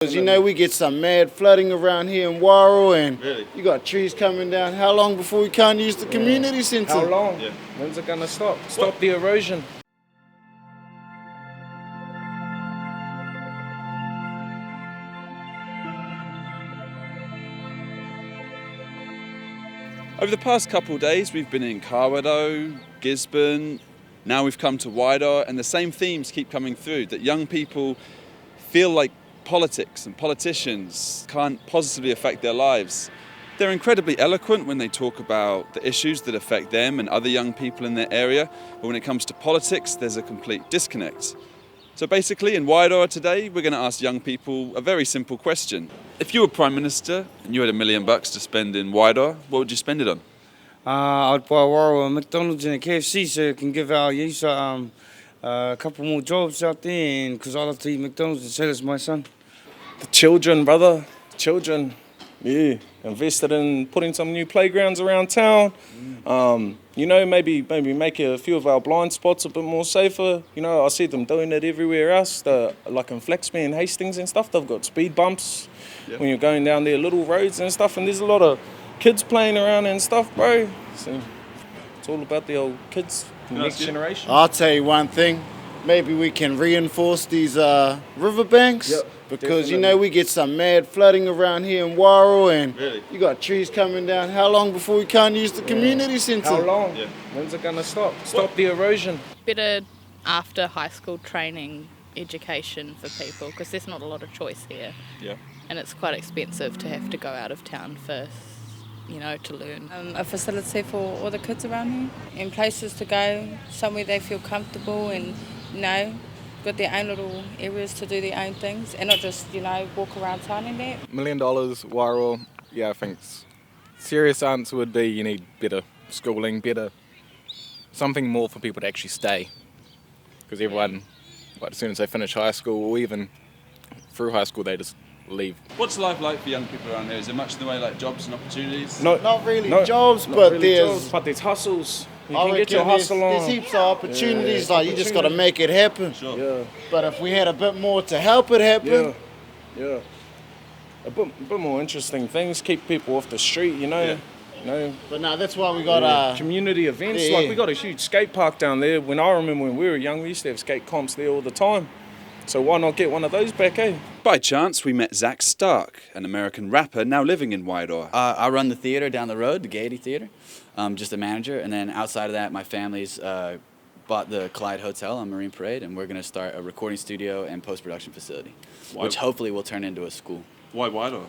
Because you know we get some mad flooding around here in Wairoa, and Really? you got trees coming down. How long before we can't use the community centre? How long? Yeah. When's it gonna stop? Stop the erosion. Over the past couple of days, we've been in Kawerau, Gisborne, now we've come to Wairoa, and the same themes keep coming through, that young people feel like politics and politicians can't positively affect their lives. They're incredibly eloquent when they talk about the issues that affect them and other young people in their area, but when it comes to politics, there's a complete disconnect. So basically, in Wairoa today, we're going to ask young people a very simple question. If you were Prime Minister and you had $1 million to spend in Wairoa, what would you spend it on? I'd buy Wairoa a McDonald's and a KFC so it can give our youth a couple more jobs out there, and because I love to eat McDonald's and so does my son. The children, brother. The children. Yeah. Invested in putting some new playgrounds around town. Maybe make a few of our blind spots a bit more safer. You know, I see them doing it everywhere else. Like in Flaxby and Hastings and stuff, they've got speed bumps when you're going down their little roads and stuff. And there's a lot of kids playing around and stuff, bro. So it's all about the old kids, the next generation. I'll tell you one thing. Maybe we can reinforce these riverbanks. Yep, because definitely. you know we get some mad flooding around here in Wairoa, and Really? you got trees coming down. How long before we can't use the community centre? How long? Yeah. When's it gonna stop? Stop the erosion. Better after high school training education for people, because there's not a lot of choice here, Yeah. and it's quite expensive to have to go out of town for, to learn. A facility for all the kids around here, and places to go, somewhere they feel comfortable and, got their own little areas to do their own things, and not just, walk around town and that. $1 million, Wairoa, I think serious answer would be you need better schooling, something more for people to actually stay. Because everyone, as soon as they finish high school or even through high school, they just leave. What's life like for young people around here? Is there much in the way like jobs and opportunities? Not really jobs, but there's hustles. You I can get your reckon hustle there's on. heaps of opportunities. Like you just got to make it happen. Sure. Yeah, But if we had a bit more to help it happen, yeah. A bit more interesting things, keep people off the street, But no, that's why we got community events. yeah. Like we got a huge skate park down there. When I remember when we were young, we used to have skate comps there all the time. So why not get one of those back, eh? By chance, we met Zach Stark, an American rapper now living in Wairoa. I run the theater down the road, the Gaiety Theater. Just a manager, and then outside of that, my family's bought the Clyde Hotel on Marine Parade, and we're going to start a recording studio and post-production facility, which hopefully will turn into a school. Why Wairoa?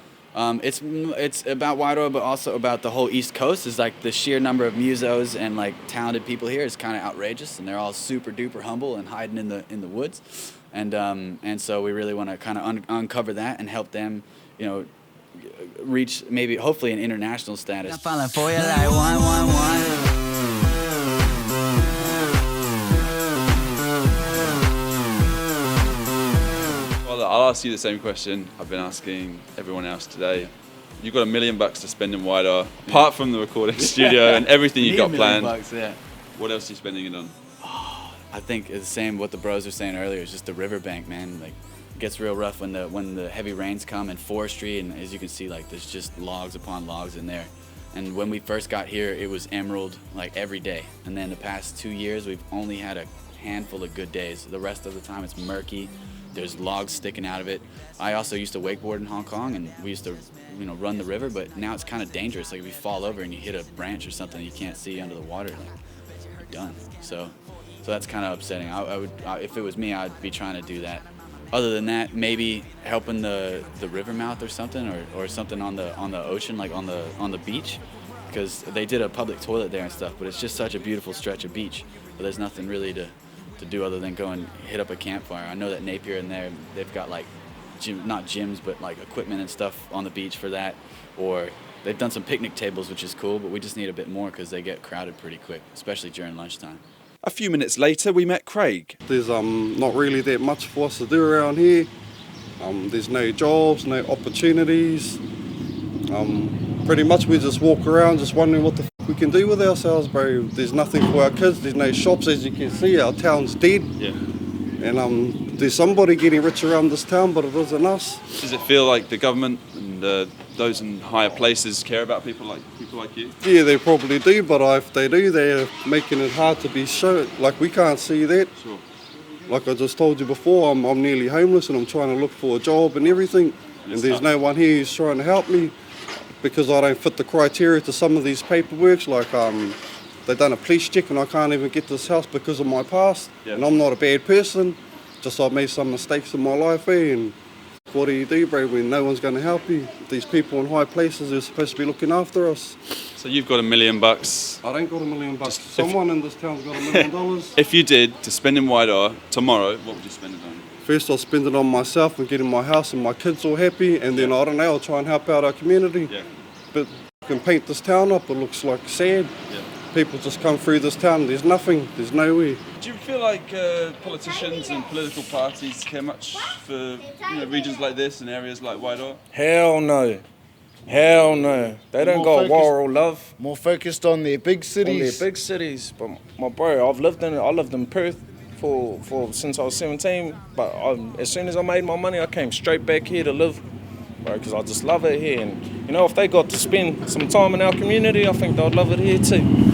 It's about Wairoa, but also about the whole East Coast. Is like the sheer number of musos and like talented people here is kind of outrageous, and they're all super duper humble and hiding in the woods, and so we really want to kind of uncover that and help them, reach maybe hopefully an international status. Well, I'll ask you the same question I've been asking everyone else today. You've got $1 million to spend in Wairoa, apart from the recording studio and everything you've got planned. Yeah. What else are you spending it on? I think it's the same what the bros were saying earlier. It's just the riverbank, man. Like, it gets real rough when the heavy rains come, and forestry, and as you can see, like there's just logs upon logs in there. And when we first got here, it was emerald like every day. And then the past 2 years, we've only had a handful of good days. The rest of the time, it's murky. There's logs sticking out of it. I also used to wakeboard in Hong Kong, and we used to, run the river. But now it's kind of dangerous. Like if you fall over and you hit a branch or something, you can't see under the water. Like you're done. So that's kind of upsetting. I would, if it was me, I'd be trying to do that. Other than that, maybe helping the river mouth or something, or something on the ocean, like on the beach, because they did a public toilet there and stuff. But it's just such a beautiful stretch of beach. But there's nothing really to do other than go and hit up a campfire. I know that Napier and there, they've got like not gyms, but like equipment and stuff on the beach for that. Or they've done some picnic tables, which is cool. But we just need a bit more because they get crowded pretty quick, especially during lunchtime. A few minutes later, we met Craig. There's not really that much for us to do around here. There's no jobs, no opportunities. Pretty much we just walk around just wondering what the we can do with ourselves, bro. There's nothing for our kids. There's no shops, as you can see. Our town's dead. Yeah. And there's somebody getting rich around this town, but it isn't us. Does it feel like the government and those in higher places care about people like you? Yeah, they probably do, but if they do, they're making it hard to be shown. Like, we can't see that. Sure. Like I just told you before, I'm nearly homeless and I'm trying to look for a job and everything. And there's no one here who's trying to help me because I don't fit the criteria to some of these paperworks. Like, they've done a police check and I can't even get this house because of my past. Yeah. And I'm not a bad person, just I've made some mistakes in my life, and what do you do, bro, when no one's going to help you? These people in high places are supposed to be looking after us. So you've got $1 million. I don't got $1 million. Someone in this town's got $1 million. If you did, to spend in Wairoa tomorrow, what would you spend it on? First I'll spend it on myself and getting my house and my kids all happy, and then I don't know, I'll try and help out our community. Yeah. But I can paint this town up, it looks like sad. Yeah. People just come through this town, there's nothing, there's nowhere. Do you feel like politicians and political parties care much for regions like this and areas like Wairoa? Hell no. Hell no. They don't got Wairoa love. More focused on their big cities. On their big cities. But my bro, I lived in Perth for since I was 17. But as soon as I made my money, I came straight back here to live, bro, because I just love it here. And if they got to spend some time in our community, I think they'd love it here too.